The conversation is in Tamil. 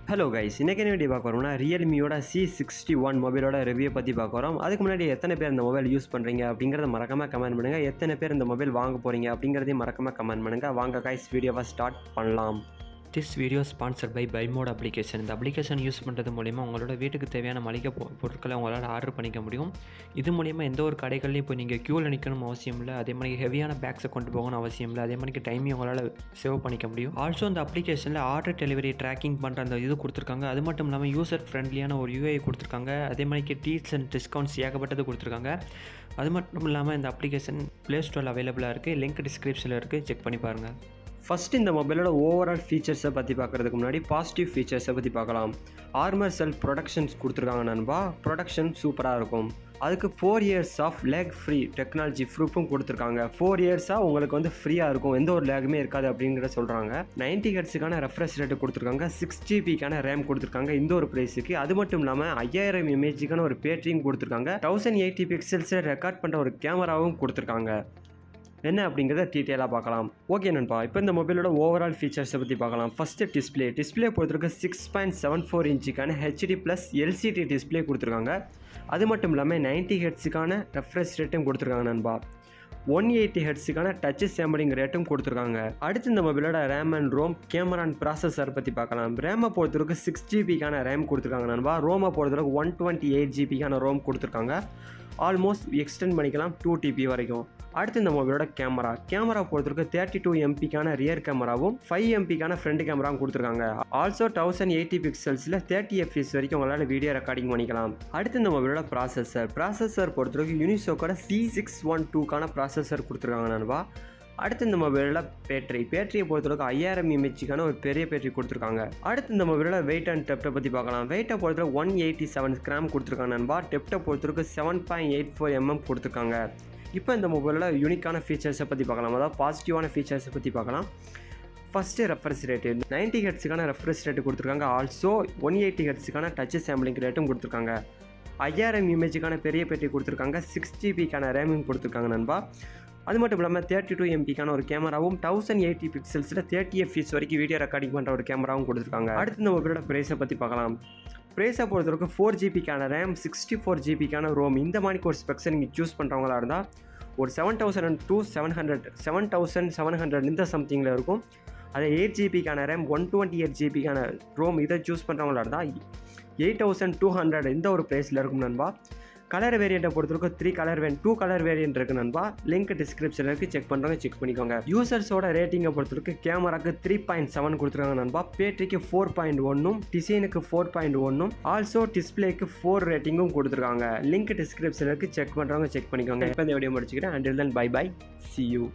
ஹலோ கைஸ், இன்றைக்கி என்ன வீடியோ பார்க்க வரோம்னா ரியல்மியோட C61 மொபைலோட ரிவ்யூ பற்றி பார்க்க வரோம். அதுக்கு முன்னாடி எத்தனை பேர் இந்த மொபைல் யூஸ் பண்ணுறீங்க அப்படிங்கிறத மறக்காமல் கமெண்ட் பண்ணுங்கள். எத்தனை பேர் இந்த மொபைல் வாங்க போகிறீங்க அப்படிங்கிறதையும் மறக்காமல் கமெண்ட் பண்ணுங்கள். வாங்க கைஸ், வீடியோவை ஸ்டார்ட் பண்ணலாம். திஸ் வீடியோ ஸ்பான்சர்ட் பை பைமோட் அப்ளிகேஷன். இந்த அப்ளிகேஷன் யூஸ் பண்ணுறது மூலிமா உங்களோட வீட்டுக்கு தேவையான மளிகை பொருட்களை உங்களால் ஆர்டர் பண்ணிக்க முடியும். இது மூலிமா எந்த ஒரு கடைகள்லையும் இப்போ நீங்கள் க்யூவில் நிற்கணும் அவசியம் இல்லை. அதே மாதிரி ஹெவியான பேக்ஸை கொண்டு போகணும் அவசியம் இல்லை. அதே மாதிரி டைமையும் உங்களால் சேவ் பண்ணிக்க முடியும். ஆல்சோ இந்த அப்ளிகேஷனில் ஆர்டர் டெலிவரி ட்ராக்கிங் பண்ணுற அந்த இது கொடுத்துருக்காங்க. அது மட்டும் இல்லாமல் யூசர் ஃப்ரெண்ட்லியான ஒரு யூஐ கொடுத்துருக்காங்க. அதே மாதிரி டீல்ஸ் அண்ட் டிஸ்கவுண்ட்ஸ் ஏகப்பட்டது கொடுத்துருக்காங்க. அது மட்டும் இல்லாமல் இந்த அப்ளிகேஷன் ப்ளே ஸ்டோரில் அவைலபிளாக இருக்குது. லிங்க் டிஸ்கிரிப்ஷனில் இருக்குது, செக் பண்ணி பாருங்கள். ஃபஸ்ட்டு இந்த மொபைலோட ஓவரால் ஃபீச்சர்ஸை பற்றி பார்க்குறதுக்கு முன்னாடி பாசிட்டிவ் ஃபீச்சர்ஸை பற்றி பார்க்கலாம். ஆர்மர் செல் ப்ரொடக்ஷன்ஸ் கொடுத்துருக்காங்க நண்பா. ப்ரொடக்ஷன் சூப்பராக இருக்கும். அதுக்கு 4 years of lag free technology ப்ரூஃபும் கொடுத்துருக்காங்க. 4 yearsஸாக உங்களுக்கு வந்து ஃப்ரீயாக இருக்கும், எந்த ஒரு லேகுமே இருக்காது அப்படிங்கிற சொல்கிறாங்க. 90 Hzக்கான ரெஃப்ரெஷ் ரேட்டு கொடுத்துருக்காங்க. 6GB ரேம் கொடுத்துருக்காங்க இந்த ஒரு ப்ரைஸுக்கு. அது மட்டும் இல்லாமல் 5000 இமேஜுக்கான ஒரு பேட்டரியும் கொடுத்துருக்காங்க. 1080 பிக்சல்ஸில் ரெக்கார்ட் பண்ணுற ஒரு கேமராவும் கொடுத்துருக்காங்க. என்ன அப்படிங்கிறத டீட்டெயிலாக பார்க்கலாம். ஓகே நண்பா, இப்போ இந்த மொபைலோட ஓவரால் ஃபீச்சர்ஸை பற்றி பார்க்கலாம். ஃபஸ்ட்டு டிஸ்பிளே பொறுத்தவரைக்கும் 6.74 இன்ச்சுக்கான HD+ LCD டிஸ்பிளே கொடுத்துருக்காங்க. அது மட்டும் இல்லாமல் 90 Hzக்கான ரெஃப்ரெஷ் ரேட்டும் கொடுத்துருக்காங்க நண்பா. 180 Hzக்கான டச் சேம்பரிங் ரேட்டும் கொடுத்துருக்காங்க. அடுத்து இந்த மொபைலோட RAM and ROM, camera and processor பற்றி பார்க்கலாம். ரேமை பொறுத்தவரைக்கும் 6GB ரேம் கொடுத்துருக்காங்க நண்பா. ரோமை பொறுத்தவரைக்கும் 128GB ரோம் கொடுத்துருக்காங்க. ஆல்மோஸ்ட் எக்ஸ்டெண்ட் பண்ணிக்கலாம் 2TB வரைக்கும். அடுத்து இந்த மொபைலோட கேமரா பொறுத்தவரைக்கும் 32 MP ரியர் கேமராவும் 5 MP ஃப்ரண்ட் கேமராவும் கொடுத்துருக்காங்க. ஆல்சோ 1080 பிக்சல்ஸில் 30 fps வரைக்கும் உங்களால் வீடியோ ரெக்கார்டிங் பண்ணிக்கலாம். அடுத்து இந்த மொபைலோட ப்ராசஸர் பொறுத்தவரைக்கும் யூனிசோக்கோட C612 ப்ராசஸர் கொடுத்துருக்காங்க நண்பா. அடுத்து இந்த மொபைலில் பேட்டரியை பொறுத்தவரைக்கும் 5000 mAh ஒரு பெரிய பேட்டரி கொடுத்துருக்காங்க. அடுத்து இந்த மொபைலோட வெயிட் அண்ட் டெப்ட்டை பற்றி பார்க்கலாம். வெயிட்டை பொறுத்தவரை 187 கிராம் கொடுத்துருக்காங்க நண்பா. டெப்ட்டை பொறுத்தவரைக்கும் 7.84 mm கொடுத்துருக்காங்க. இப்போ இந்த மொபைலோட யூனிக்கான ஃபீச்சர்ஸை பற்றி பார்க்கலாம், அதாவது பாசிட்டிவான ஃபீச்சர்ஸை பற்றி பார்க்கலாம். ஃபஸ்ட்டு ரெஃப்ரெஷ் ரேட்டு 90 Hzக்கான ரெஃப்ரெஷ் ரேட்டு கொடுத்துருக்காங்க. ஆல்சோ 180 Hzக்கான டச் சாம்பிளிங் ரேட்டும் கொடுத்துருக்காங்க. 5000 இமேஜுக்கான பெரிய பேட்டரி கொடுத்துருக்காங்க. 6GB ரேமும் கொடுத்துருக்காங்க நண்பா. அது மட்டும் இல்லாமல் 32 MP ஒரு கேமராவும் 1080 பிக்சல்ஸில் 30 fps வரைக்கும் வீடியோ ரெக்கார்டிங் பண்ணுற ஒரு கேமராவும் கொடுத்துருக்காங்க. அடுத்து இந்த மொபைலோட ப்ரைஸை பற்றி பார்க்கலாம். ப்ரைஸை பொறுத்தவரைக்கும் 4GB ரேம், 64GB ரோம், இந்த மாதிரி ஒரு ஸ்பெக்ஸை நீங்கள் சூஸ் பண்ணுறவங்களா இருந்தால் ஒரு 7700 இந்த சம்திங்கில் இருக்கும். அதே 8GB ரேம், 128GB ரோம், இதை சூஸ் பண்ணுறவங்களா இருந்தால் 8200 இந்த ஒரு ப்ரைஸில் இருக்கும் நண்பா. கலர் வேரியண்ட்டை பொறுத்தவரைக்கும் 2 கலர் வேரியண்ட் இருக்குது நண்பா. லிங்க் டிஸ்கிரிப்ஷனில் இருக்குது, செக் பண்ணுறவங்க செக் பண்ணிக்கோங்க. யூசர்ஸோட ரேட்டிங்கை பொறுத்தவரைக்கும் கேமராக்கு 3.7 கொடுத்துருக்காங்க நண்பா. பேட்டரிக்கு 4.1, டிசைனுக்கு 4.1, ஆல்சோ டிஸ்பிளேக்கு 4 ரேட்டிங்கும் கொடுத்துருக்காங்க. லிங்க் டிஸ்கிரிப்ஷனில் இருக்குது, செக் பண்ணுறவங்க செக் பண்ணிக்கோங்க. இப்போ இந்த வீடியோ முடிச்சுக்கிறேன். until then bye bye, see you.